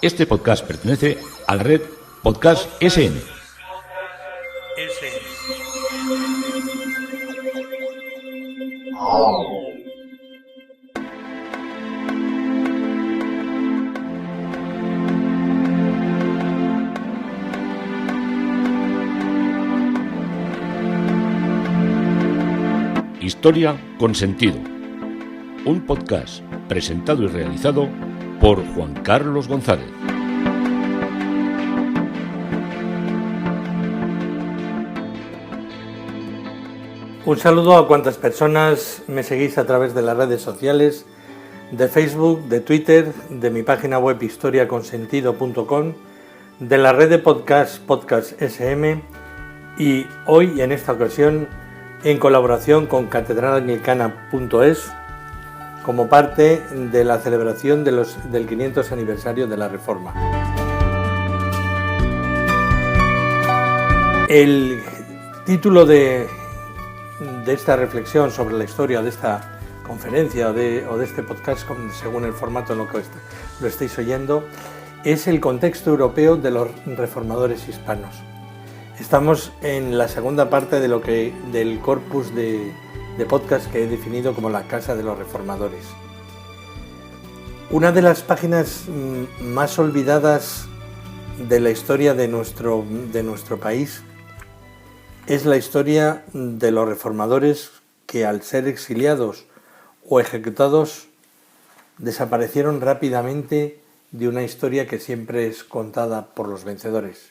Este podcast pertenece a la red Podcast SN. Historia con sentido. Un podcast presentado y realizado por Juan Carlos González. Un saludo a cuantas personas me seguís a través de las redes sociales, de Facebook, de Twitter, de mi página web historiaconsentido.com, de la red de podcast SM y hoy, en esta ocasión, en colaboración con catedralanglicana.es, como parte de la celebración del 500 aniversario de la Reforma. El título de esta reflexión sobre la historia de esta conferencia o de este podcast, según el formato en lo que lo estáis oyendo, es el contexto europeo de los reformadores hispanos. Estamos en la segunda parte del corpus de podcast que he definido como la Casa de los Reformadores. Una de las páginas más olvidadas de la historia de nuestro país es la historia de los reformadores que, al ser exiliados o ejecutados, desaparecieron rápidamente de una historia que siempre es contada por los vencedores.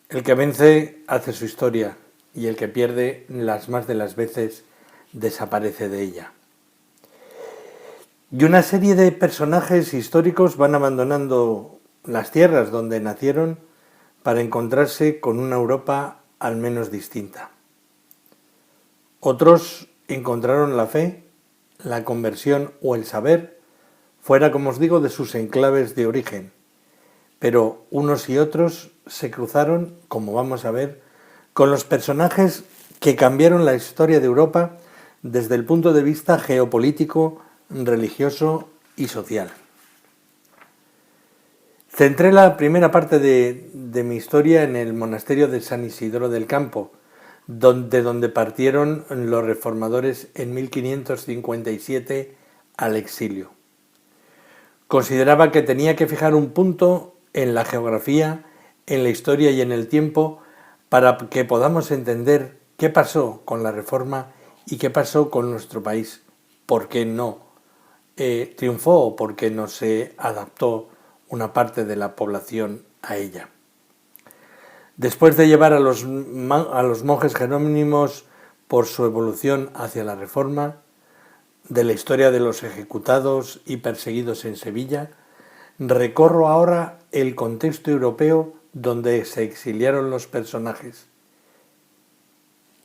El que vence hace su historia y el que pierde, las más de las veces, desaparece de ella. Y una serie de personajes históricos van abandonando las tierras donde nacieron para encontrarse con una Europa al menos distinta. Otros encontraron la fe, la conversión o el saber fuera, como os digo, de sus enclaves de origen, pero unos y otros se cruzaron, como vamos a ver, con los personajes que cambiaron la historia de Europa desde el punto de vista geopolítico, religioso y social. Centré la primera parte de mi historia en el monasterio de San Isidoro del Campo, donde partieron los reformadores en 1557 al exilio. Consideraba que tenía que fijar un punto en la geografía, en la historia y en el tiempo para que podamos entender qué pasó con la Reforma y qué pasó con nuestro país, por qué no triunfó o por qué no se adaptó una parte de la población a ella. Después de llevar a los monjes jerónimos por su evolución hacia la Reforma, de la historia de los ejecutados y perseguidos en Sevilla, recorro ahora el contexto europeo donde se exiliaron los personajes.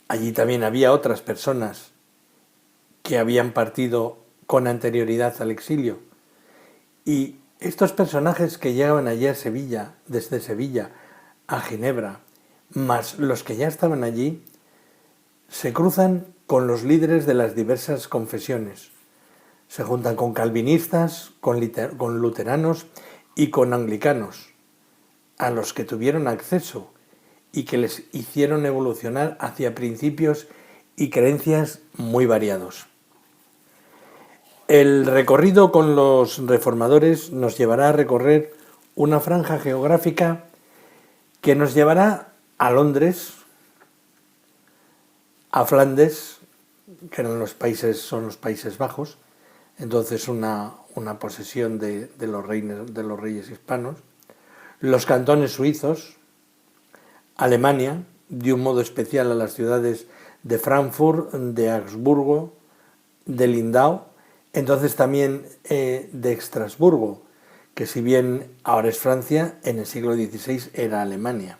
Allí también había otras personas que habían partido con anterioridad al exilio. Y estos personajes que llegaban allí a Sevilla, desde Sevilla a Ginebra, más los que ya estaban allí, se cruzan con los líderes de las diversas confesiones. Se juntan con calvinistas, con luteranos y con anglicanos, a los que tuvieron acceso y que les hicieron evolucionar hacia principios y creencias muy variados. El recorrido con los reformadores nos llevará a recorrer una franja geográfica que nos llevará a Londres, a Flandes, que son los Países Bajos, entonces una posesión de los reyes hispanos, los cantones suizos, Alemania, de un modo especial a las ciudades de Frankfurt, de Augsburgo, de Lindau, entonces también de Estrasburgo, que si bien ahora es Francia, en el siglo XVI era Alemania.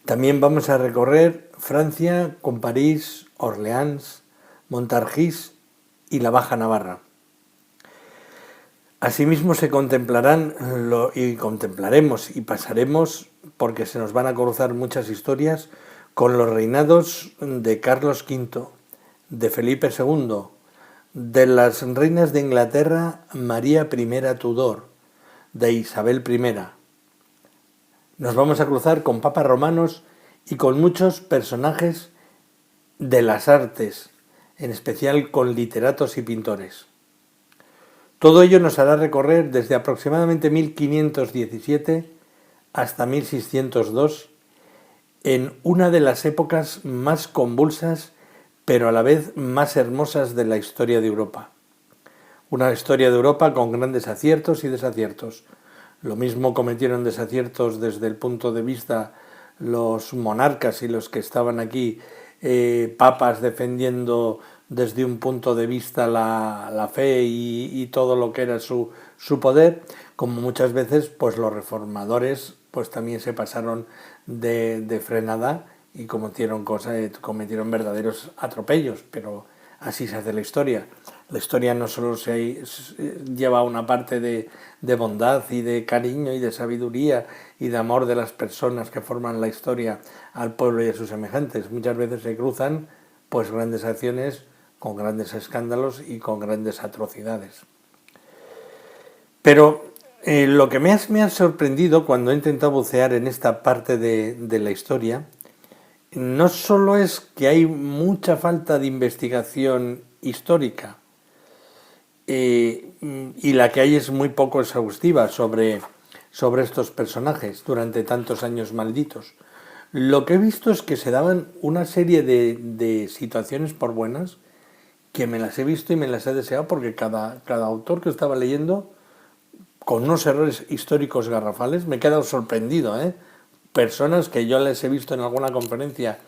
También vamos a recorrer Francia con París, Orleans, Montargis y la Baja Navarra. Asimismo se contemplaremos y pasaremos, porque se nos van a cruzar muchas historias, con los reinados de Carlos V, de Felipe II, de las reinas de Inglaterra María I Tudor, de Isabel I. Nos vamos a cruzar con papas romanos y con muchos personajes de las artes, en especial con literatos y pintores. Todo ello nos hará recorrer desde aproximadamente 1517 hasta 1602, en una de las épocas más convulsas, pero a la vez más hermosas de la historia de Europa. Una historia de Europa con grandes aciertos y desaciertos. Lo mismo cometieron desaciertos desde el punto de vista los monarcas y los que estaban aquí, papas defendiendo desde un punto de vista la fe y todo lo que era su poder, como muchas veces pues los reformadores pues también se pasaron de frenada y cometieron verdaderos atropellos, pero así se hace la historia. La historia no solo se lleva una parte de bondad y de cariño y de sabiduría y de amor de las personas que forman la historia al pueblo y a sus semejantes. Muchas veces se cruzan pues grandes acciones con grandes escándalos y con grandes atrocidades. Pero lo que me ha sorprendido cuando he intentado bucear en esta parte de la historia no solo es que hay mucha falta de investigación histórica, y la que hay es muy poco exhaustiva sobre estos personajes durante tantos años malditos. Lo que he visto es que se daban una serie de situaciones por buenas que me las he visto y me las he deseado, porque cada autor que estaba leyendo, con unos errores históricos garrafales, me he quedado sorprendido, Personas que yo les he visto en alguna conferencia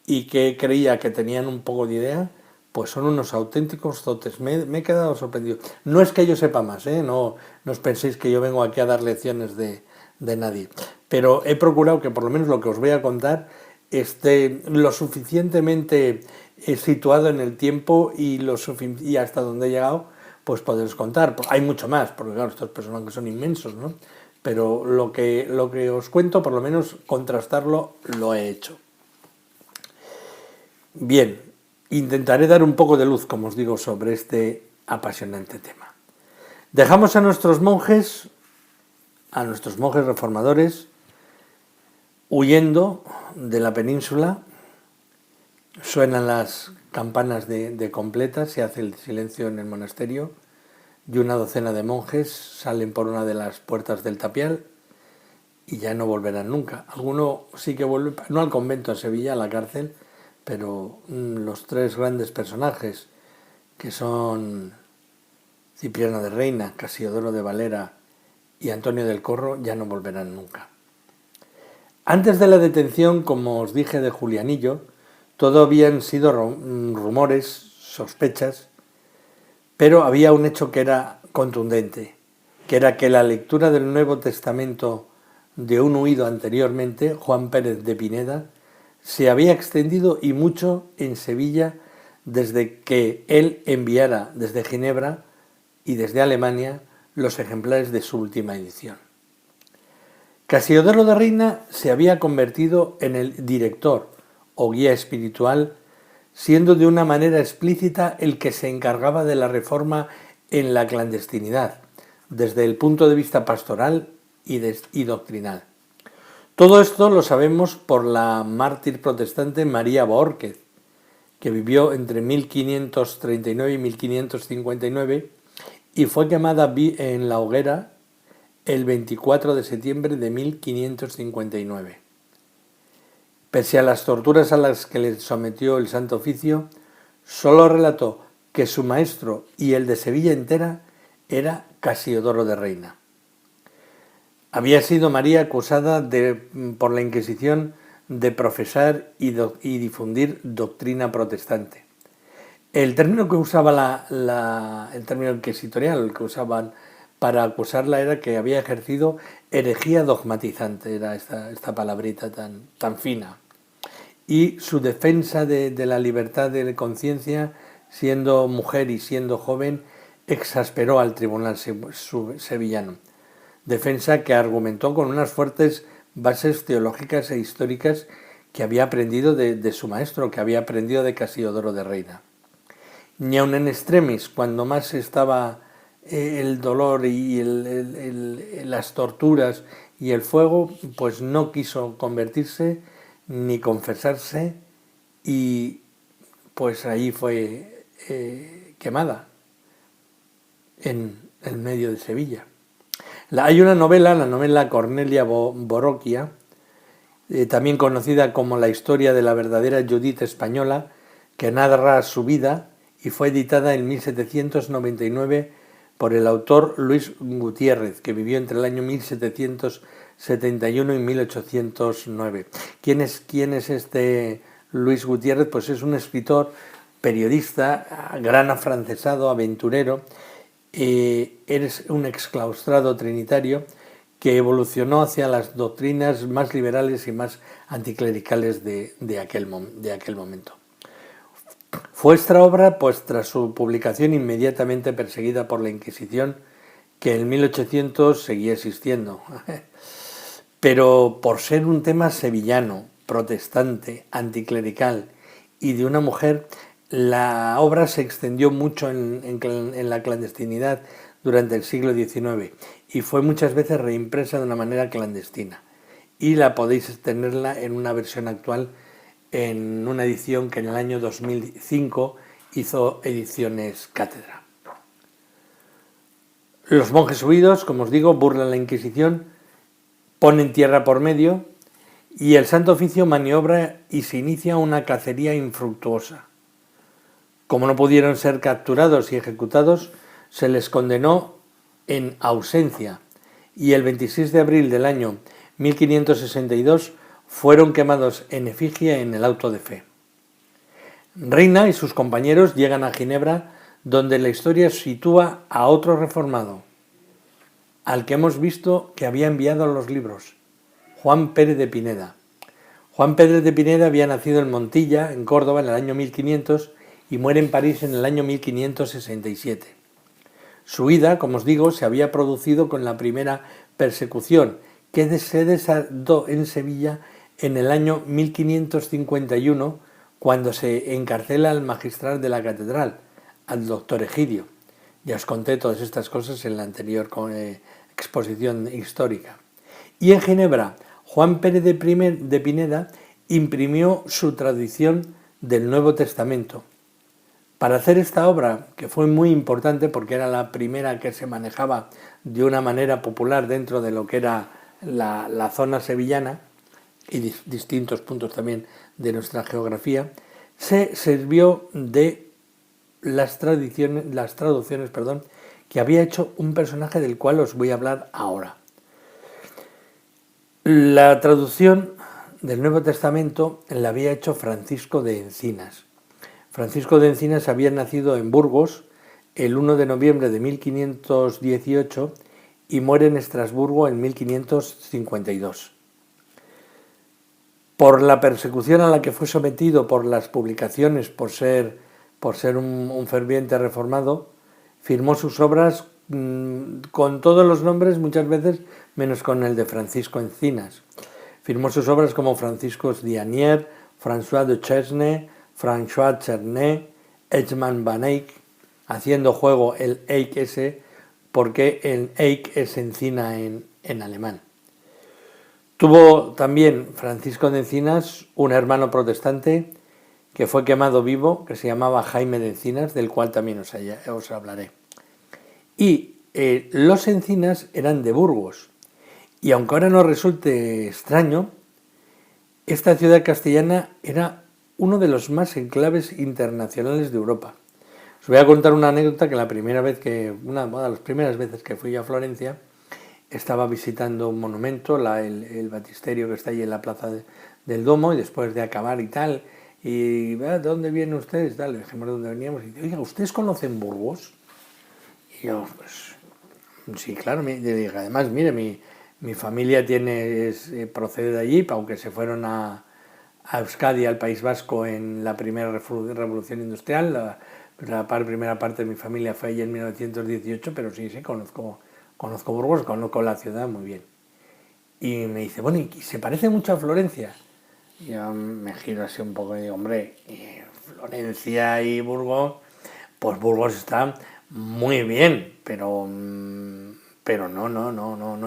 y que creía que tenían un poco de idea, pues son unos auténticos zotes. Me he quedado sorprendido. No es que yo sepa más, no os penséis que yo vengo aquí a dar lecciones de nadie, pero he procurado que por lo menos lo que os voy a contar esté lo suficientemente situado en el tiempo y hasta donde he llegado, pues poderos contar. Hay mucho más, porque claro, estos personajes son inmensos, ¿no? Pero lo que os cuento, por lo menos contrastarlo, lo he hecho. Bien, intentaré dar un poco de luz, como os digo, sobre este apasionante tema. Dejamos a nuestros monjes reformadores, huyendo de la península. Suenan las campanas de completa, se hace el silencio en el monasterio, y una docena de monjes salen por una de las puertas del tapial y ya no volverán nunca. Alguno sí que vuelve, no al convento, a Sevilla, a la cárcel, pero los tres grandes personajes, que son Cipriano de Reina, Casiodoro de Valera y Antonio del Corro, ya no volverán nunca. Antes de la detención, como os dije, de Julianillo, todo habían sido rumores, sospechas, pero había un hecho que era contundente, que era que la lectura del Nuevo Testamento de un huido anteriormente, Juan Pérez de Pineda, se había extendido y mucho en Sevilla desde que él enviara desde Ginebra y desde Alemania los ejemplares de su última edición. Casiodoro de Reina se había convertido en el director o guía espiritual, siendo de una manera explícita el que se encargaba de la reforma en la clandestinidad, desde el punto de vista pastoral y doctrinal. Todo esto lo sabemos por la mártir protestante María Bohórquez, que vivió entre 1539 y 1559 y fue quemada en la hoguera el 24 de septiembre de 1559. Pese a las torturas a las que le sometió el Santo Oficio, solo relató que su maestro y el de Sevilla entera era Casiodoro de Reina. Había sido María acusada por la Inquisición de profesar y difundir doctrina protestante. El término que usaba el término inquisitorial que usaban para acusarla era que había ejercido herejía dogmatizante, era esta palabrita tan fina. Y su defensa de la libertad de conciencia, siendo mujer y siendo joven, exasperó al tribunal sevillano. Defensa que argumentó con unas fuertes bases teológicas e históricas que había aprendido de su maestro, que había aprendido de Casiodoro de Reina. Ni aun en extremis, cuando más estaba el dolor y las torturas y el fuego, pues no quiso convertirse ni confesarse y pues ahí fue quemada en el medio de Sevilla. Hay una novela, la novela Cornelia Borroquia, también conocida como La historia de la verdadera Judith española, que narra su vida y fue editada en 1799 por el autor Luis Gutiérrez, que vivió entre el año 1771 y 1809. ¿Quién es este Luis Gutiérrez? Pues es un escritor, periodista, gran afrancesado, aventurero. Eres un exclaustrado trinitario que evolucionó hacia las doctrinas más liberales y más anticlericales de aquel momento. Fue esta obra, pues tras su publicación, inmediatamente perseguida por la Inquisición, que en 1800 seguía existiendo. Pero por ser un tema sevillano, protestante, anticlerical y de una mujer, la obra se extendió mucho en la clandestinidad durante el siglo XIX y fue muchas veces reimpresa de una manera clandestina. Y la podéis tenerla en una versión actual, en una edición que en el año 2005 hizo Ediciones Cátedra. Los monjes huidos, como os digo, burlan la Inquisición, ponen tierra por medio y el Santo Oficio maniobra y se inicia una cacería infructuosa. Como no pudieron ser capturados y ejecutados, se les condenó en ausencia y el 26 de abril del año 1562 fueron quemados en efigie en el auto de fe. Reina y sus compañeros llegan a Ginebra, donde la historia sitúa a otro reformado, al que hemos visto que había enviado los libros, Juan Pérez de Pineda. Juan Pérez de Pineda había nacido en Montilla, en Córdoba, en el año 1500 y muere en París en el año 1567. Su huida, como os digo, se había producido con la primera persecución, que se desató en Sevilla en el año 1551, cuando se encarcela al magistral de la catedral, al doctor Egidio. Ya os conté todas estas cosas en la anterior exposición histórica. Y en Ginebra, Juan Pérez de Pineda imprimió su traducción del Nuevo Testamento. Para hacer esta obra, que fue muy importante porque era la primera que se manejaba de una manera popular dentro de lo que era la zona sevillana y distintos puntos también de nuestra geografía, se sirvió de las traducciones que había hecho un personaje del cual os voy a hablar ahora. La traducción del Nuevo Testamento la había hecho Francisco de Encinas. Francisco de Encinas había nacido en Burgos el 1 de noviembre de 1518 y muere en Estrasburgo en 1552. Por la persecución a la que fue sometido por las publicaciones, por ser un ferviente reformado, firmó sus obras con todos los nombres, muchas veces menos con el de Francisco Encinas. Firmó sus obras como Francisco Dianier, François de Chesnay, François Chernet, Edmond van Eyck, haciendo juego el Eyck ese, porque el Eyck es encina en alemán. Tuvo también Francisco de Encinas un hermano protestante que fue quemado vivo, que se llamaba Jaime de Encinas, del cual también os hablaré. Y los Encinas eran de Burgos. Y aunque ahora nos resulte extraño, esta ciudad castellana era uno de los más enclaves internacionales de Europa. Os voy a contar una anécdota que una de las primeras veces que fui a Florencia, estaba visitando un monumento, el baptisterio que está ahí en la plaza del Domo, y después de acabar y tal, y ¿de dónde vienen ustedes? Le dijimos de dónde veníamos, y dice, oiga, ¿ustedes conocen Burgos? Y yo, pues, sí, claro, además, mire, mi familia procede de allí, aunque se fueron a Euskadi, al País Vasco, en la primera revolución industrial. La primera parte de mi familia fue allí en 1918, pero sí, conozco Burgos, conozco la ciudad muy bien. Y me dice, bueno, ¿y se parece mucho a Florencia? Y yo me giro así un poco y digo, hombre, Florencia y Burgos, pues Burgos está muy bien, pero no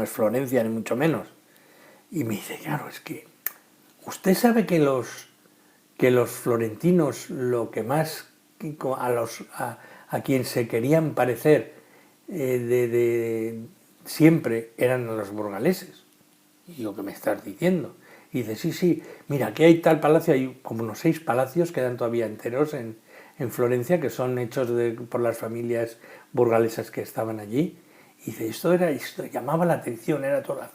es Florencia, ni mucho menos. Y me dice, claro, es que usted sabe que los florentinos lo que más a quien se querían parecer siempre eran los burgaleses. Y lo que me estás diciendo. Y dice, sí, mira, aquí hay tal palacio, hay como unos 6 palacios, quedan todavía enteros en Florencia, que son hechos por las familias burgalesas que estaban allí. Y dice, esto llamaba la atención, era toda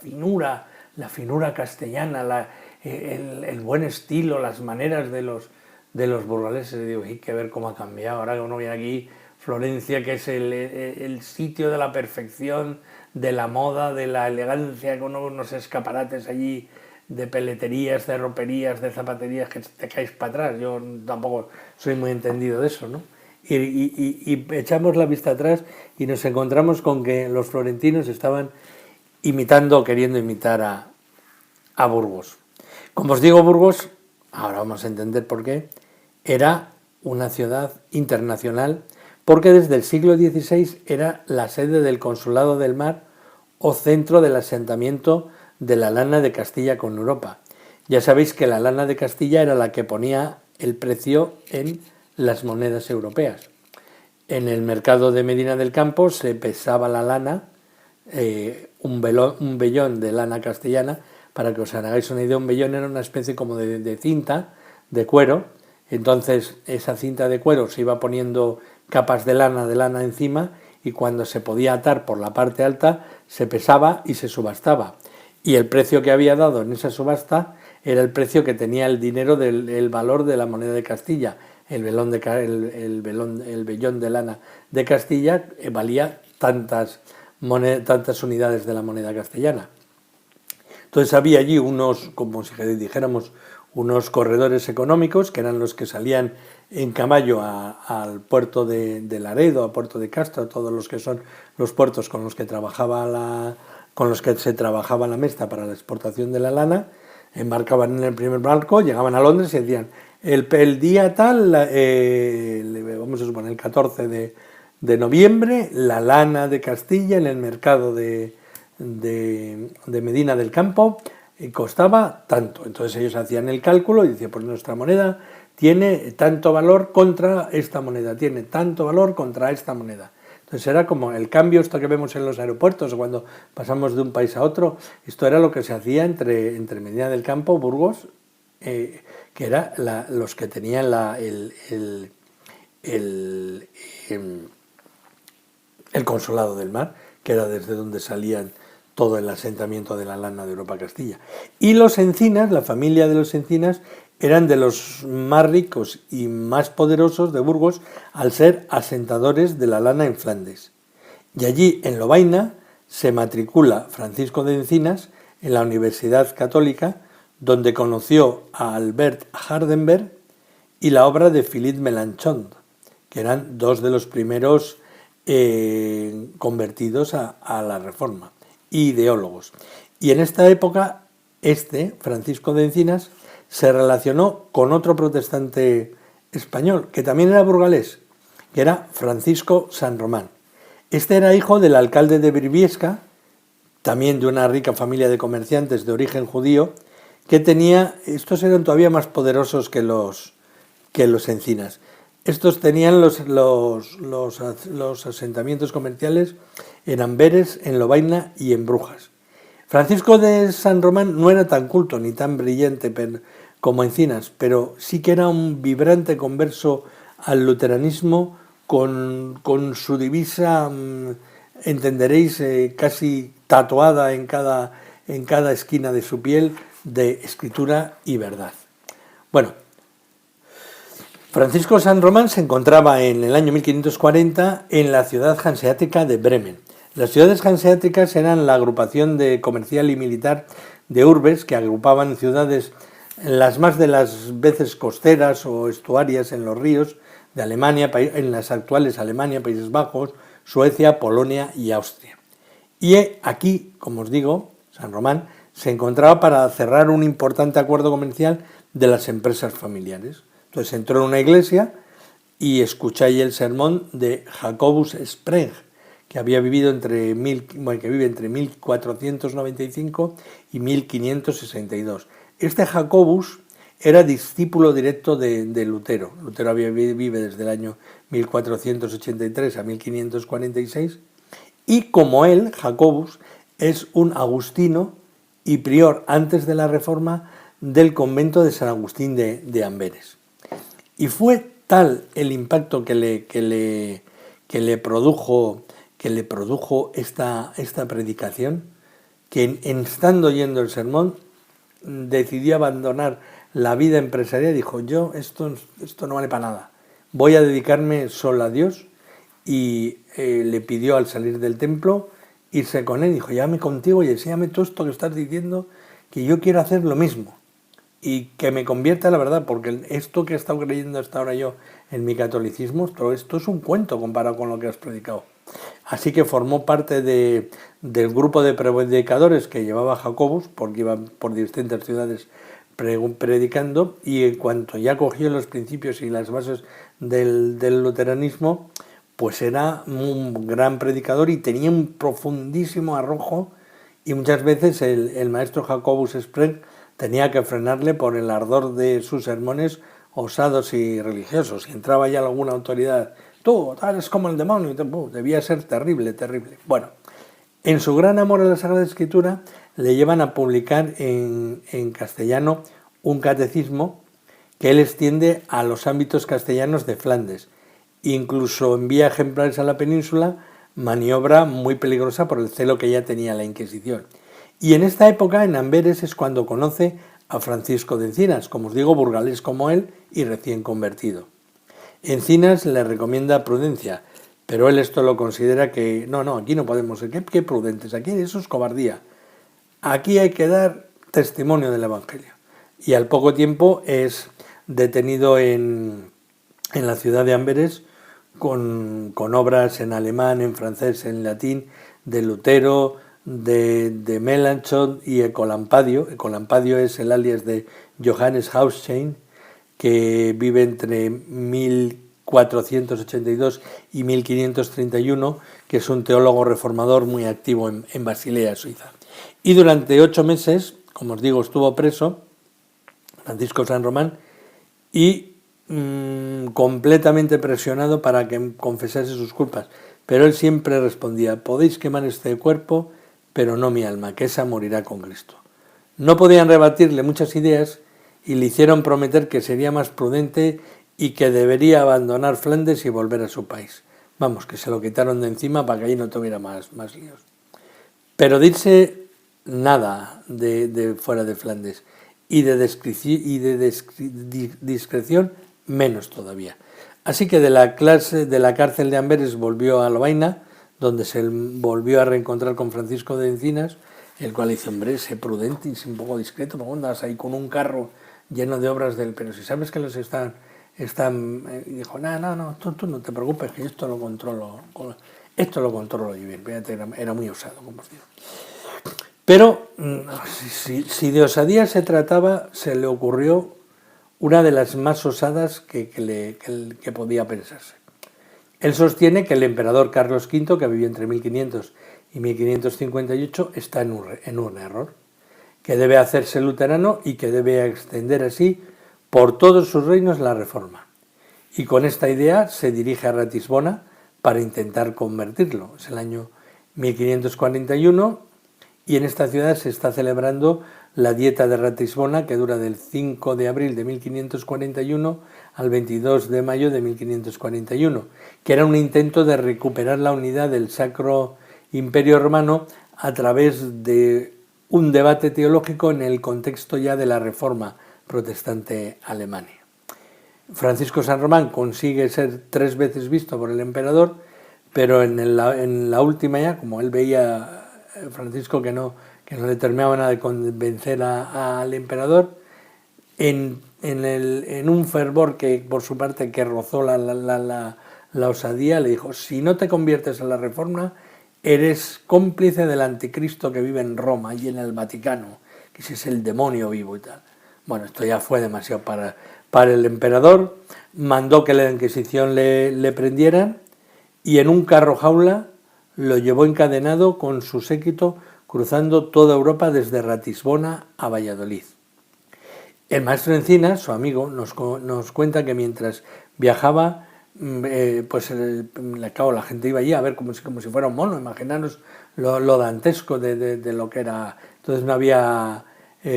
la finura castellana, el buen estilo, las maneras de los burgaleses. Y digo, hay que ver cómo ha cambiado. Ahora que uno viene aquí, Florencia, que es el sitio de la perfección, de la moda, de la elegancia, con unos escaparates allí de peleterías, de roperías, de zapaterías que te caes para atrás. Yo tampoco soy muy entendido de eso, ¿no? Y echamos la vista atrás y nos encontramos con que los florentinos estaban queriendo imitar a Burgos. Como os digo, Burgos, ahora vamos a entender por qué, era una ciudad internacional, porque desde el siglo XVI era la sede del Consulado del Mar o centro del asentamiento de la lana de Castilla con Europa. Ya sabéis que la lana de Castilla era la que ponía el precio en las monedas europeas. En el mercado de Medina del Campo se pesaba la lana, un vellón de lana castellana. Para que os hagáis una idea, un vellón era una especie como de cinta de cuero. Entonces esa cinta de cuero se iba poniendo capas de lana encima, y cuando se podía atar por la parte alta se pesaba y se subastaba. Y el precio que había dado en esa subasta era el precio que tenía el dinero del valor de la moneda de Castilla. El vellón de lana de Castilla valía tantas unidades de la moneda castellana. Entonces había allí como si dijéramos, unos corredores económicos, que eran los que salían en caballo al puerto de Laredo, al puerto de Castro, todos los que son los puertos con los que se trabajaba la mesta para la exportación de la lana. Embarcaban en el primer barco, llegaban a Londres y decían, el día tal, vamos a suponer el 14 de noviembre, la lana de Castilla en el mercado de Medina del Campo costaba tanto. Entonces ellos hacían el cálculo y decían, pues nuestra moneda tiene tanto valor contra esta moneda, tiene tanto valor contra esta moneda. Entonces era como el cambio esto que vemos en los aeropuertos cuando pasamos de un país a otro. Esto era lo que se hacía entre Medina del Campo, Burgos, que era los que tenían el Consulado del Mar, que era desde donde salían todo el asentamiento de la lana de Europa Castilla. Y los Encinas, la familia de los Encinas, eran de los más ricos y más poderosos de Burgos al ser asentadores de la lana en Flandes. Y allí, en Lovaina, se matricula Francisco de Encinas en la Universidad Católica, donde conoció a Albert Hardenberg y la obra de Philippe Melanchthon, que eran dos de los primeros convertidos a la Reforma, ideólogos. Y en esta época, Francisco de Encinas, se relacionó con otro protestante español, que también era burgalés, que era Francisco San Román. Era hijo del alcalde de Briviesca, también de una rica familia de comerciantes de origen judío, estos eran todavía más poderosos que los Encinas. Estos tenían los asentamientos comerciales en Amberes, en Lovaina y en Brujas. Francisco de San Román no era tan culto ni tan brillante como Encinas, pero sí que era un vibrante converso al luteranismo con su divisa, entenderéis, casi tatuada en cada esquina de su piel, de escritura y verdad. Bueno, Francisco San Román se encontraba en el año 1540 en la ciudad hanseática de Bremen. Las ciudades hanseáticas eran la agrupación comercial y militar de urbes que agrupaban ciudades, las más de las veces costeras o estuarias en los ríos de Alemania, en las actuales Alemania, Países Bajos, Suecia, Polonia y Austria. Y aquí, como os digo, San Román se encontraba para cerrar un importante acuerdo comercial de las empresas familiares. Entonces entró en una iglesia y escuché ahí el sermón de Jacobus Spreng, que vive entre 1495 y 1562. Este Jacobus era discípulo directo de Lutero. Lutero vive desde el año 1483 a 1546, y como él, Jacobus, es un agustino y prior antes de la Reforma del convento de San Agustín de Amberes. Y fue tal el impacto que le produjo esta predicación, que estando oyendo el sermón decidió abandonar la vida empresarial y dijo: yo esto no vale para nada, voy a dedicarme solo a Dios. Y le pidió al salir del templo irse con él, dijo: llévame contigo y enséñame todo esto que estás diciendo, que yo quiero hacer lo mismo y que me convierta a la verdad, porque esto que he estado creyendo hasta ahora yo en mi catolicismo, todo esto es un cuento comparado con lo que has predicado. Así que formó parte del grupo de predicadores que llevaba Jacobus, porque iba por distintas ciudades predicando, y en cuanto ya cogió los principios y las bases del luteranismo, pues era un gran predicador y tenía un profundísimo arrojo, y muchas veces el maestro Jacobus Spreng tenía que frenarle por el ardor de sus sermones osados y religiosos. Si entraba ya alguna autoridad: tú eres como el demonio, debía ser terrible, terrible. Bueno, en su gran amor a la Sagrada Escritura le llevan a publicar en castellano un catecismo que él extiende a los ámbitos castellanos de Flandes. Incluso envía ejemplares a la península, maniobra muy peligrosa por el celo que ya tenía la Inquisición. Y en esta época, en Amberes, es cuando conoce a Francisco de Encinas, como os digo, burgalés como él y recién convertido. Encinas le recomienda prudencia, pero él esto lo considera que no, aquí no podemos ser, ¿qué prudentes? Aquí eso es cobardía. Aquí hay que dar testimonio del Evangelio. Y al poco tiempo es detenido en la ciudad de Amberes con obras en alemán, en francés, en latín, de Lutero, de Melanchthon y Ecolampadio. Ecolampadio es el alias de Johannes Hausstein, que vive entre 1482 y 1531, que es un teólogo reformador muy activo en Basilea, Suiza. Y durante 8 meses, como os digo, estuvo preso Francisco San Román y completamente presionado para que confesase sus culpas. Pero él siempre respondía: podéis quemar este cuerpo, pero no mi alma, que esa morirá con Cristo. No podían rebatirle muchas ideas y le hicieron prometer que sería más prudente y que debería abandonar Flandes y volver a su país. Vamos, que se lo quitaron de encima para que allí no tuviera más líos. Pero dice nada de fuera de Flandes, y de discreción menos todavía. Así que de la cárcel de Amberes volvió a Lovaina, donde se volvió a reencontrar con Francisco de Encinas, el cual dice: hombre, sé prudente y sé un poco discreto, ¿no andas ahí con un carro lleno de obras del... Pero si sabes que los están y dijo: no, tú no te preocupes, que esto lo controlo yo bien. Era muy osado, como os digo. Pero si de osadía se trataba, se le ocurrió una de las más osadas que podía pensarse. Él sostiene que el emperador Carlos V, que vivió entre 1500 y 1558, está en un error, que debe hacerse luterano y que debe extender así por todos sus reinos la reforma. Y con esta idea se dirige a Ratisbona para intentar convertirlo. Es el año 1541 y en esta ciudad se está celebrando la Dieta de Ratisbona, que dura del 5 de abril de 1541 al 22 de mayo de 1541, que era un intento de recuperar la unidad del Sacro Imperio Romano a través de un debate teológico en el contexto ya de la Reforma protestante alemana. Francisco San Román consigue ser 3 veces visto por el emperador, pero en la última ya, como él veía Francisco que no le terminaba nada de convencer al emperador, en un fervor que por su parte que rozó la osadía, le dijo: si no te conviertes en la Reforma, eres cómplice del anticristo que vive en Roma y en el Vaticano, que ese es el demonio vivo y tal. Bueno, esto ya fue demasiado para el emperador, mandó que la Inquisición le prendieran y en un carro jaula lo llevó encadenado con su séquito cruzando toda Europa desde Ratisbona a Valladolid. El maestro Encinas, su amigo, nos cuenta que mientras viajaba, la gente iba allí a ver como si fuera un mono, imaginaros lo dantesco de lo que era. Entonces no había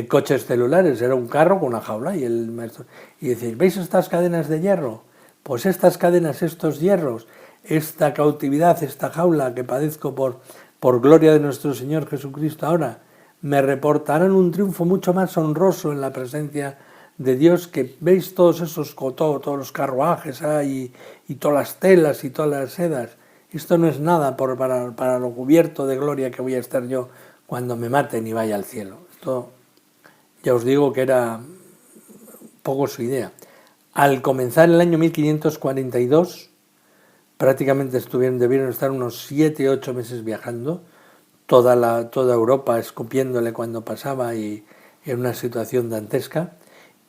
coches celulares, era un carro con una jaula y el maestro. Y decís, ¿veis estas cadenas de hierro? Pues estas cadenas, estos hierros, esta cautividad, esta jaula que padezco por gloria de nuestro Señor Jesucristo ahora, me reportarán un triunfo mucho más honroso en la presencia de Dios, que veis todos todos los carruajes y todas las telas y todas las sedas. Esto no es nada para lo cubierto de gloria que voy a estar yo cuando me maten y vaya al cielo. Esto ya os digo que era poco su idea. Al comenzar el año 1542, prácticamente debieron estar unos 7 u 8 meses viajando, toda Europa escupiéndole cuando pasaba y en una situación dantesca.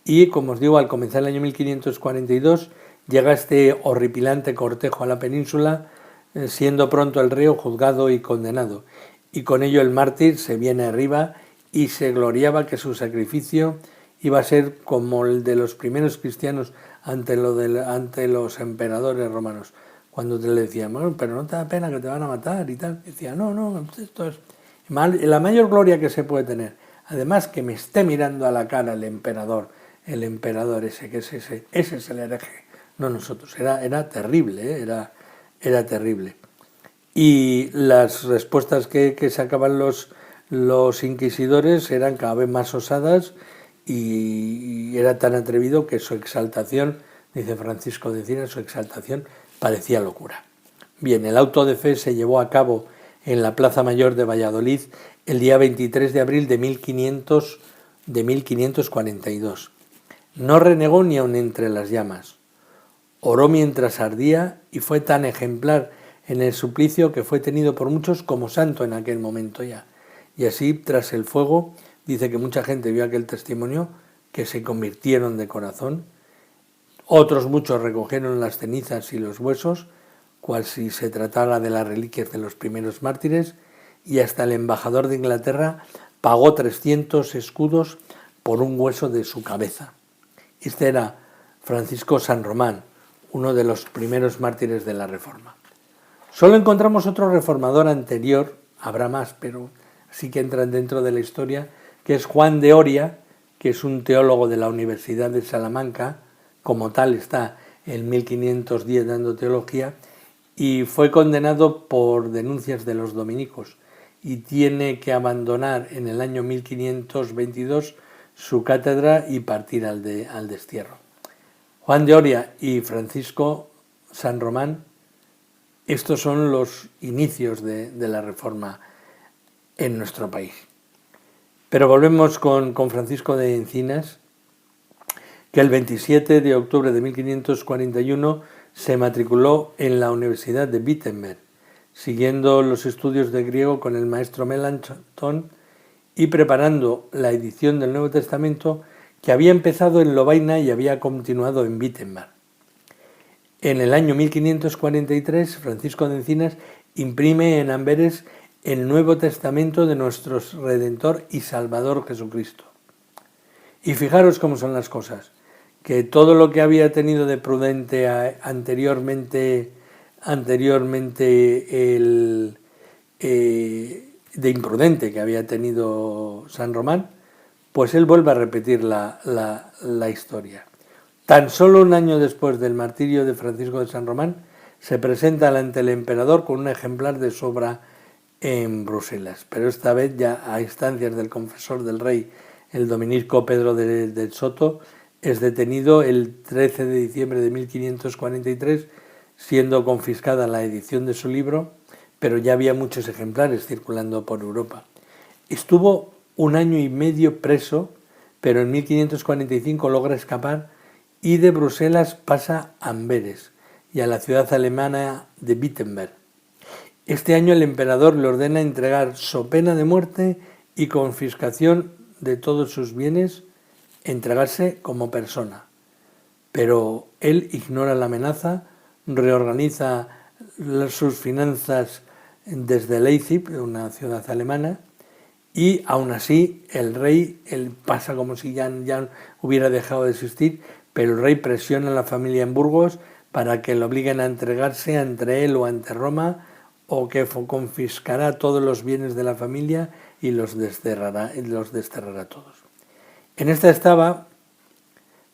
Y como os digo, al comenzar el año 1542 llega este horripilante cortejo a la península, siendo pronto el reo juzgado y condenado. Y con ello el mártir se viene arriba y se gloriaba que su sacrificio iba a ser como el de los primeros cristianos ante los emperadores romanos. Cuando le decían, bueno, pero no te da pena que te van a matar y tal. Decía, no, esto es la mayor gloria que se puede tener. Además, que me esté mirando a la cara el emperador ese, que ese es el hereje, no nosotros. Era terrible, era terrible. Y las respuestas que sacaban los inquisidores eran cada vez más osadas y era tan atrevido que su exaltación, dice Francisco de Encinas, su exaltación parecía locura. Bien, el auto de fe se llevó a cabo en la Plaza Mayor de Valladolid el día 23 de abril de 1542. No renegó ni aun entre las llamas. Oró mientras ardía y fue tan ejemplar en el suplicio que fue tenido por muchos como santo en aquel momento ya. Y así, tras el fuego, dice que mucha gente vio aquel testimonio, que se convirtieron de corazón. Otros muchos recogieron las cenizas y los huesos, cual si se tratara de las reliquias de los primeros mártires, y hasta el embajador de Inglaterra pagó 300 escudos por un hueso de su cabeza. Este era Francisco San Román, uno de los primeros mártires de la Reforma. Solo encontramos otro reformador anterior, habrá más, pero sí que entran dentro de la historia, que es Juan de Oria, que es un teólogo de la Universidad de Salamanca, como tal está en 1510 dando teología, y fue condenado por denuncias de los dominicos y tiene que abandonar en el año 1522 su cátedra y partir al destierro. Juan de Oria y Francisco San Román, estos son los inicios de la Reforma en nuestro país. Pero volvemos con Francisco de Encinas, que el 27 de octubre de 1541 se matriculó en la Universidad de Wittenberg, siguiendo los estudios de griego con el maestro Melanchthon y preparando la edición del Nuevo Testamento que había empezado en Lovaina y había continuado en Wittenberg. En el año 1543, Francisco de Encinas imprime en Amberes el Nuevo Testamento de nuestro Redentor y Salvador Jesucristo. Y fijaros cómo son las cosas, que todo lo que había tenido de prudente anteriormente de imprudente que había tenido San Román, pues él vuelve a repetir la historia. Tan solo un año después del martirio de Francisco de San Román, se presenta ante el emperador con un ejemplar de su obra en Bruselas, pero esta vez ya a instancias del confesor del rey, el dominico Pedro del Soto, es detenido el 13 de diciembre de 1543, siendo confiscada la edición de su libro, pero ya había muchos ejemplares circulando por Europa. Estuvo 1 año y medio preso, pero en 1545 logra escapar y de Bruselas pasa a Amberes y a la ciudad alemana de Wittenberg. Este año el emperador le ordena entregar so pena de muerte y confiscación de todos sus bienes, entregarse como persona. pero él ignora la amenaza, reorganiza sus finanzas desde Leipzig, una ciudad alemana, y aún así el rey, él pasa como si ya hubiera dejado de existir, pero el rey presiona a la familia en Burgos para que lo obliguen a entregarse ante él o ante Roma, o que confiscará todos los bienes de la familia y los desterrará todos. En esta estaba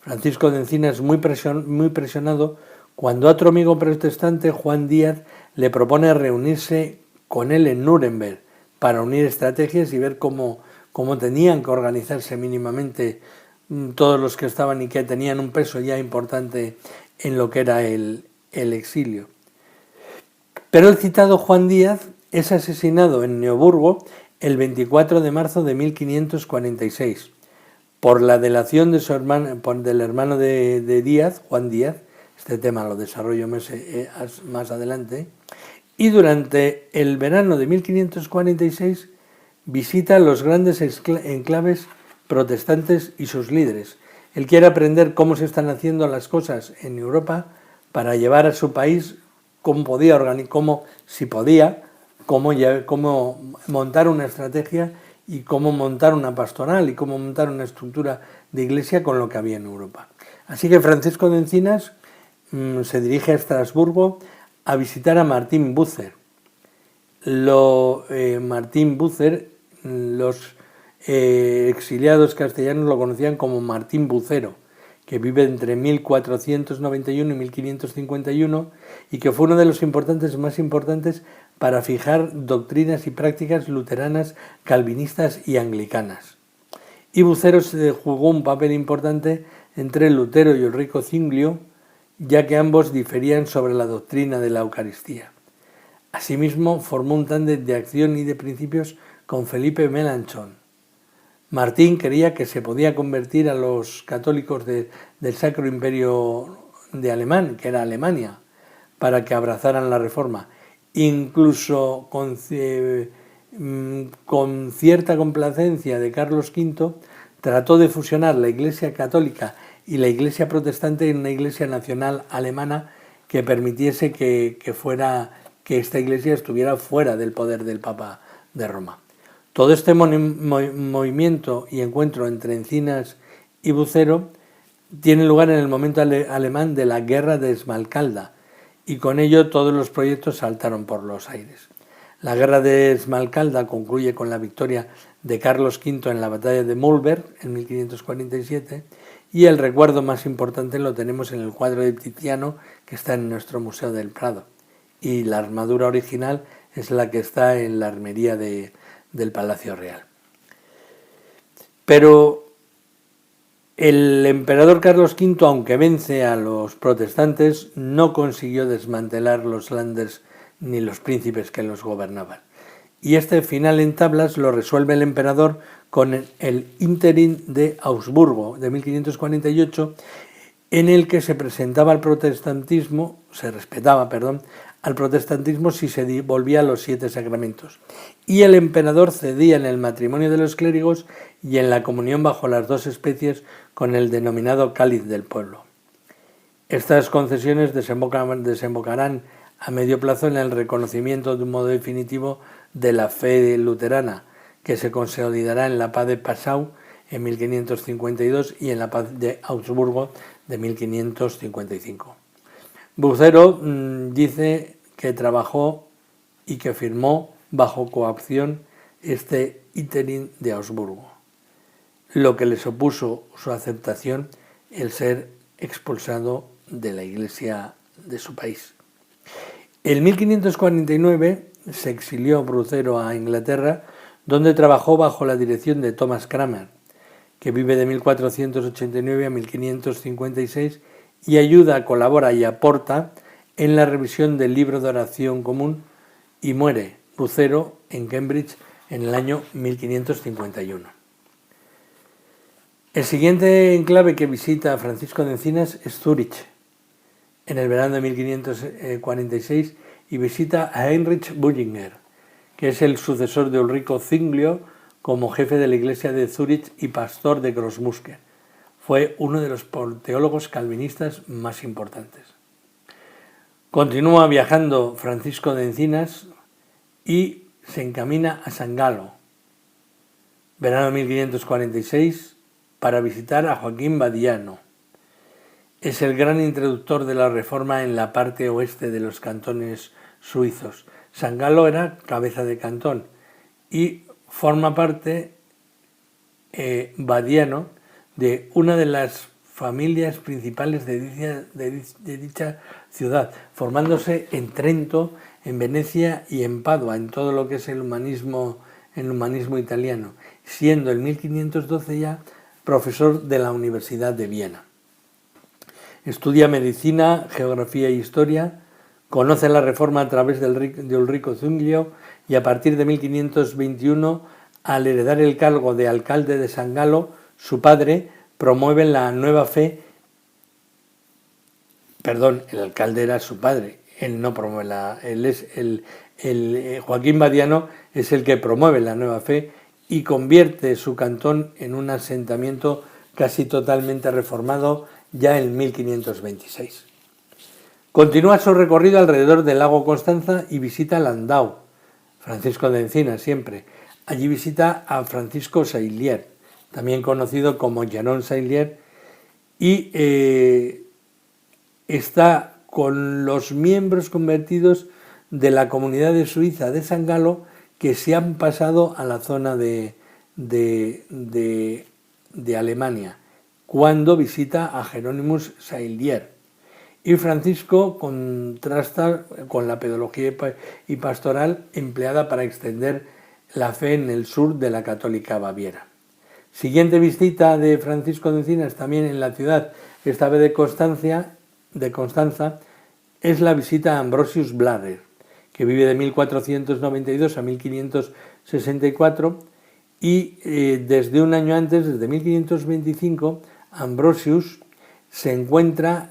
Francisco de Encinas muy presionado cuando otro amigo protestante, Juan Díaz, le propone reunirse con él en Nuremberg para unir estrategias y ver cómo tenían que organizarse mínimamente todos los que estaban y que tenían un peso ya importante en lo que era el exilio. Pero el citado Juan Díaz es asesinado en Neoburgo el 24 de marzo de 1546 por la delación de su hermano, del hermano de Díaz, Juan Díaz. Este tema lo desarrollo más adelante. Y durante el verano de 1546 visita los grandes enclaves protestantes y sus líderes. Él quiere aprender cómo se están haciendo las cosas en Europa para llevar a su país cómo montar una estrategia y cómo montar una pastoral y cómo montar una estructura de iglesia con lo que había en Europa. Así que Francisco de Encinas se dirige a Estrasburgo a visitar a Martín Bucer. Martín Bucer, los exiliados castellanos lo conocían como Martín Bucero, que vive entre 1491 y 1551 y que fue uno de los más importantes para fijar doctrinas y prácticas luteranas, calvinistas y anglicanas. Y Bucero jugó un papel importante entre Lutero y Ulrico Zwinglio, ya que ambos diferían sobre la doctrina de la Eucaristía. Asimismo, formó un tándem de acción y de principios con Felipe Melanchthon. Martín creía que se podía convertir a los católicos del Sacro Imperio de Alemania, que era Alemania, para que abrazaran la Reforma. Incluso con cierta complacencia de Carlos V, trató de fusionar la Iglesia católica y la Iglesia protestante en una Iglesia nacional alemana que permitiese que esta Iglesia estuviera fuera del poder del Papa de Roma. Todo este movimiento y encuentro entre Encinas y Bucero tiene lugar en el momento alemán de la Guerra de Esmalcalda, y con ello todos los proyectos saltaron por los aires. La Guerra de Esmalcalda concluye con la victoria de Carlos V en la batalla de Mühlberg en 1547, y el recuerdo más importante lo tenemos en el cuadro de Tiziano que está en nuestro Museo del Prado, y la armadura original es la que está en la armería del Palacio Real. Pero el emperador Carlos V, aunque vence a los protestantes, no consiguió desmantelar los Landers ni los príncipes que los gobernaban. Y este final en tablas lo resuelve el emperador con el Interim de Augsburgo de 1548, en el que se respetaba al protestantismo si se devolvía los 7 sacramentos. Y el emperador cedía en el matrimonio de los clérigos y en la comunión bajo las 2 especies con el denominado cáliz del pueblo. Estas concesiones desembocarán a medio plazo en el reconocimiento de un modo definitivo de la fe luterana, que se consolidará en la paz de Passau en 1552 y en la paz de Augsburgo de 1555. Bucero dice que trabajó y que firmó bajo coacción este Interim de Augsburgo, lo que les opuso su aceptación el ser expulsado de la iglesia de su país. En 1549 se exilió Bucero a Inglaterra, donde trabajó bajo la dirección de Thomas Cranmer, que vive de 1489 a 1556 y colabora y aporta en la revisión del libro de oración común, y muere Bucero en Cambridge en el año 1551. El siguiente enclave que visita Francisco de Encinas es Zúrich, en el verano de 1546, y visita a Heinrich Bullinger, que es el sucesor de Ulrico Zwinglio como jefe de la iglesia de Zúrich y pastor de Grossmünster. fue uno de los teólogos calvinistas más importantes. Continúa viajando Francisco de Encinas y se encamina a San Galo, verano de 1546, para visitar a Joaquín Badiano. Es el gran introductor de la Reforma en la parte oeste de los cantones suizos. San Galo era cabeza de cantón y forma parte Badiano de una de las familias principales de dicha ciudad, formándose en Trento, en Venecia y en Padua, en todo lo que es el humanismo italiano, siendo en 1512 ya profesor de la Universidad de Viena. Estudia medicina, geografía e historia, conoce la Reforma a través de Ulrico Zwinglio y a partir de 1521, al heredar el cargo de alcalde de San Galo, su padre promueve la nueva fe. Perdón, el alcalde era su padre, él no promueve Joaquín Badiano es el que promueve la nueva fe y convierte su cantón en un asentamiento casi totalmente reformado ya en 1526. Continúa su recorrido alrededor del lago Constanza y visita Landau, Francisco de Encinas siempre. Allí visita a Francisco Saillier, también conocido como Janon Saillier, y está con los miembros convertidos de la comunidad de Suiza de San Galo que se han pasado a la zona de Alemania, cuando visita a Jerónimos Saillier. Y Francisco contrasta con la pedagogía y pastoral empleada para extender la fe en el sur de la católica Baviera. Siguiente visita de Francisco de Encinas también en la ciudad, esta vez de Constanza, es la visita a Ambrosius Blarer, que vive de 1492 a 1564 y desde un año antes, desde 1525, Ambrosius se encuentra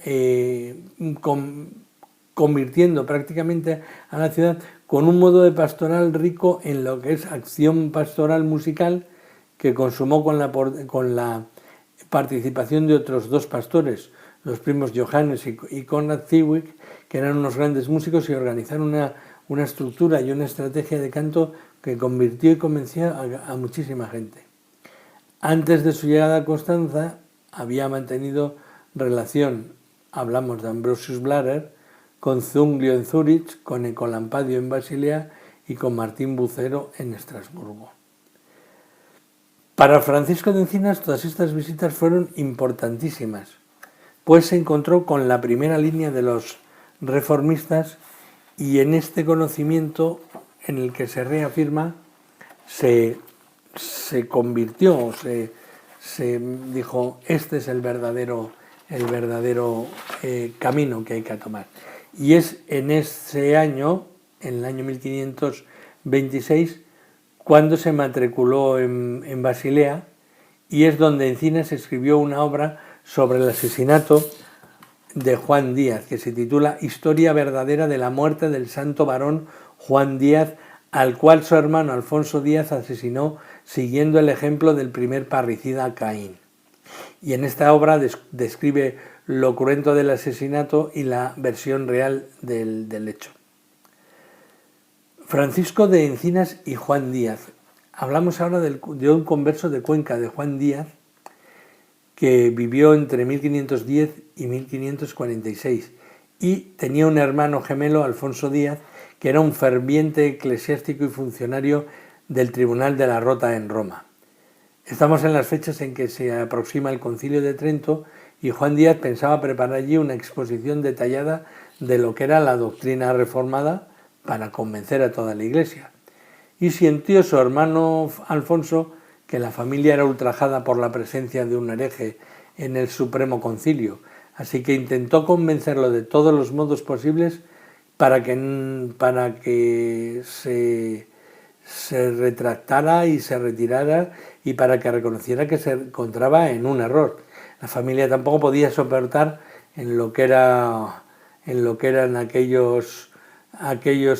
convirtiendo prácticamente a la ciudad con un modo de pastoral rico en lo que es acción pastoral musical que consumó con la participación de otros dos pastores, los primos Johannes y Konrad Zwick, que eran unos grandes músicos y organizaron una estructura y una estrategia de canto que convirtió y convenció a muchísima gente. Antes de su llegada a Constanza había mantenido relación, hablamos de Ambrosius Blarer, con Zwinglio en Zúrich, con Ecolampadio en Basilea y con Martín Bucero en Estrasburgo. Para Francisco de Encinas todas estas visitas fueron importantísimas, pues se encontró con la primera línea de los reformistas y en este conocimiento en el que se reafirma se convirtió, se dijo, este es el verdadero camino que hay que tomar. Y es en ese año, en el año 1526, cuando se matriculó en Basilea, y es donde Encinas escribió una obra sobre el asesinato de Juan Díaz, que se titula Historia verdadera de la muerte del santo varón Juan Díaz, al cual su hermano Alfonso Díaz asesinó siguiendo el ejemplo del primer parricida Caín. Y en esta obra describe lo cruento del asesinato y la versión real del hecho. Francisco de Encinas y Juan Díaz. Hablamos ahora de un converso de Cuenca, de Juan Díaz, que vivió entre 1510 y 1546 y tenía un hermano gemelo, Alfonso Díaz, que era un ferviente eclesiástico y funcionario del Tribunal de la Rota en Roma. Estamos en las fechas en que se aproxima el Concilio de Trento y Juan Díaz pensaba preparar allí una exposición detallada de lo que era la doctrina reformada para convencer a toda la Iglesia. Y sintió su hermano Alfonso que la familia era ultrajada por la presencia de un hereje en el Supremo Concilio, así que intentó convencerlo de todos los modos posibles para que se retractara y se retirara y para que reconociera que se encontraba en un error. La familia tampoco podía soportar en lo que eran aquellos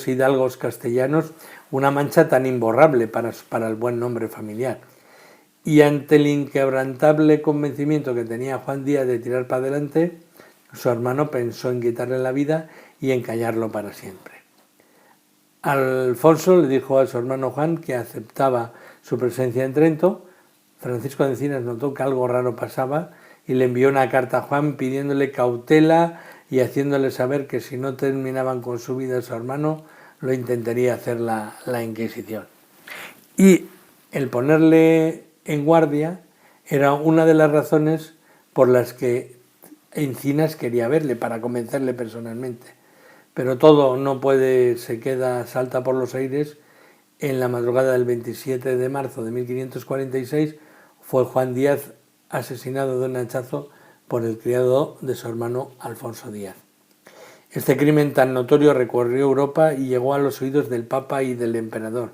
hidalgos castellanos una mancha tan imborrable para el buen nombre familiar. Y ante el inquebrantable convencimiento que tenía Juan Díaz de tirar para adelante, su hermano pensó en quitarle la vida y encallarlo para siempre. Alfonso le dijo a su hermano Juan que aceptaba su presencia en Trento. Francisco de Encinas notó que algo raro pasaba y le envió una carta a Juan pidiéndole cautela y haciéndole saber que si no terminaban con su vida su hermano, lo intentaría hacer la Inquisición. Y el ponerle en guardia era una de las razones por las que Encinas quería verle, para convencerle personalmente. Pero todo no puede, se queda, salta por los aires. En la madrugada del 27 de marzo de 1546 fue Juan Díaz asesinado de un hachazo por el criado de su hermano Alfonso Díaz. Este crimen tan notorio recorrió Europa y llegó a los oídos del Papa y del emperador.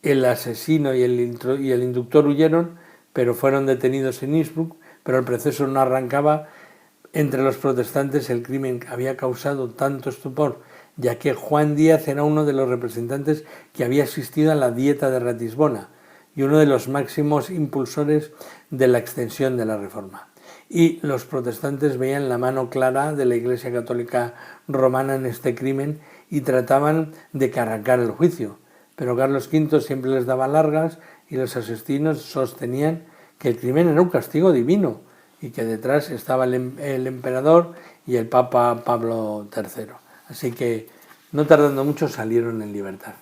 El asesino y el inductor huyeron, pero fueron detenidos en Innsbruck, pero el proceso no arrancaba. Entre los protestantes el crimen había causado tanto estupor, ya que Juan Díaz era uno de los representantes que había asistido a la Dieta de Ratisbona y uno de los máximos impulsores de la extensión de la Reforma. Y los protestantes veían la mano clara de la Iglesia Católica Romana en este crimen y trataban de que arrancara el juicio. Pero Carlos V siempre les daba largas y los asesinos sostenían que el crimen era un castigo divino y que detrás estaba el emperador y el Papa Pablo III. Así que, no tardando mucho, salieron en libertad.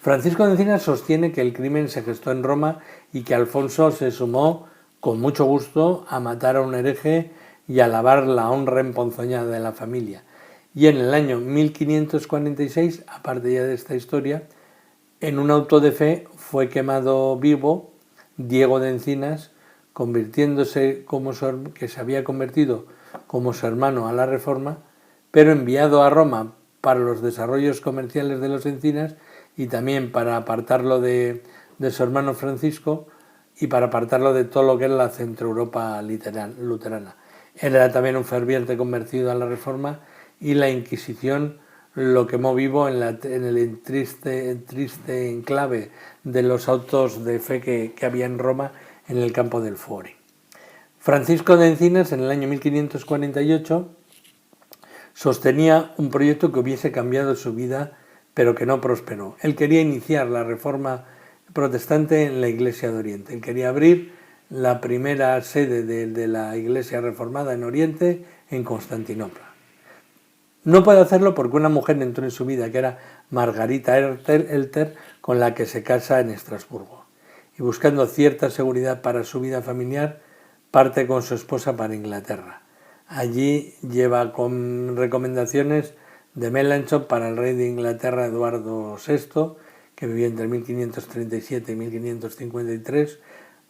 Francisco de Encinas sostiene que el crimen se gestó en Roma y que Alfonso se sumó con mucho gusto a matar a un hereje y a lavar la honra emponzoñada de la familia. Y en el año 1546, aparte ya de esta historia, en un auto de fe fue quemado vivo Diego de Encinas, convirtiéndose que se había convertido como su hermano a la Reforma, pero enviado a Roma para los desarrollos comerciales de los Encinas y también para apartarlo de su hermano Francisco y para apartarlo de todo lo que era la Centroeuropa luterana. Él era también un ferviente convertido a la Reforma y la Inquisición lo quemó vivo en el triste enclave de los autos de fe que había en Roma en el campo del Fori. Francisco de Encinas, en el año 1548, sostenía un proyecto que hubiese cambiado su vida, pero que no prosperó. Él quería iniciar la reforma protestante en la Iglesia de Oriente. Él quería abrir la primera sede de la Iglesia reformada en Oriente, en Constantinopla. No puede hacerlo porque una mujer entró en su vida, que era Margarita Elter, con la que se casa en Estrasburgo. Y buscando cierta seguridad para su vida familiar, parte con su esposa para Inglaterra. Allí lleva con recomendaciones de Melanchthon para el rey de Inglaterra Eduardo VI, que vivió entre 1537 y 1553,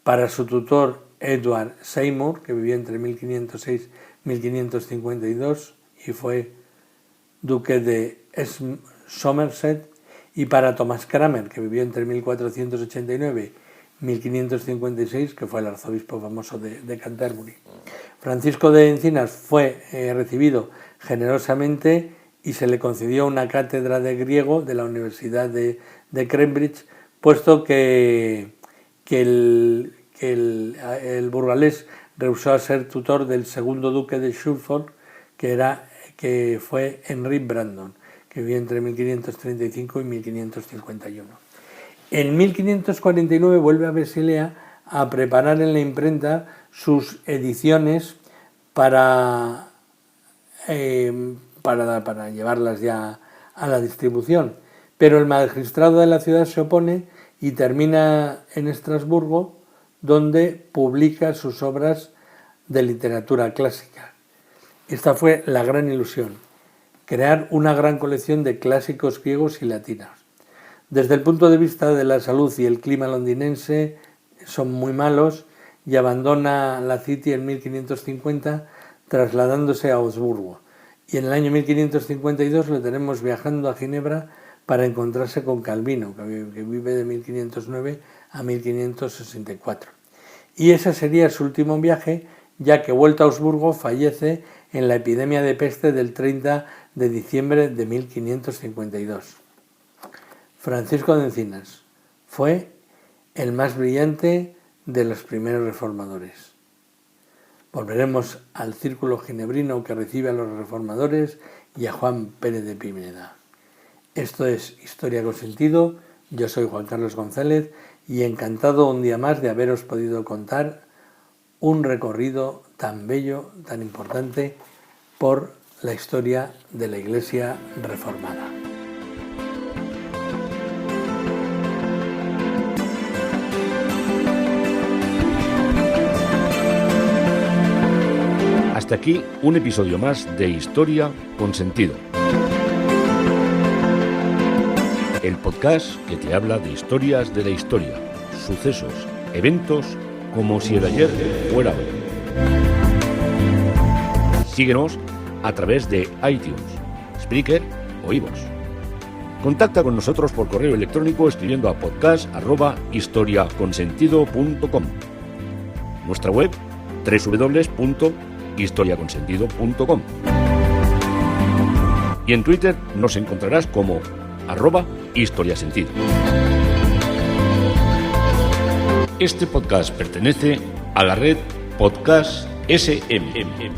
para su tutor Edward Seymour, que vivió entre 1506 y 1552 y fue duque de Somerset, y para Thomas Cranmer, que vivió entre 1489 y 1556, que fue el arzobispo famoso de Canterbury. Francisco de Encinas fue recibido generosamente y se le concedió una cátedra de griego de la Universidad de Cambridge, puesto que el burgalés rehusó a ser tutor del segundo duque de Suffolk, que fue Henry Brandon, que vivió entre 1535 y 1551. En 1549 vuelve a Basilea a preparar en la imprenta sus ediciones para llevarlas ya a la distribución. Pero el magistrado de la ciudad se opone y termina en Estrasburgo, donde publica sus obras de literatura clásica. Esta fue la gran ilusión, crear una gran colección de clásicos griegos y latinos. Desde el punto de vista de la salud y el clima londinense son muy malos y abandona la City en 1550 trasladándose a Augsburgo. Y en el año 1552 lo tenemos viajando a Ginebra para encontrarse con Calvino, que vive de 1509 a 1564. Y ese sería su último viaje, ya que vuelto a Augsburgo fallece en la epidemia de peste del 30 de diciembre de 1552. Francisco de Encinas fue el más brillante de los primeros reformadores. Volveremos al círculo ginebrino que recibe a los reformadores y a Juan Pérez de Pineda. Esto es Historia con Sentido. Yo soy Juan Carlos González y encantado un día más de haberos podido contar un recorrido tan bello, tan importante por la historia de la Iglesia reformada. Hasta aquí un episodio más de Historia con Sentido. El podcast que te habla de historias de la historia, sucesos, eventos, como si el ayer fuera hoy. Síguenos a través de iTunes, Spreaker o iVoox. Contacta con nosotros por correo electrónico escribiendo a podcast@historiaconsentido.com. Nuestra web www.historiaconsentido.com. Y en Twitter nos encontrarás como @historiasentido. Este podcast pertenece a la red Podcast SM.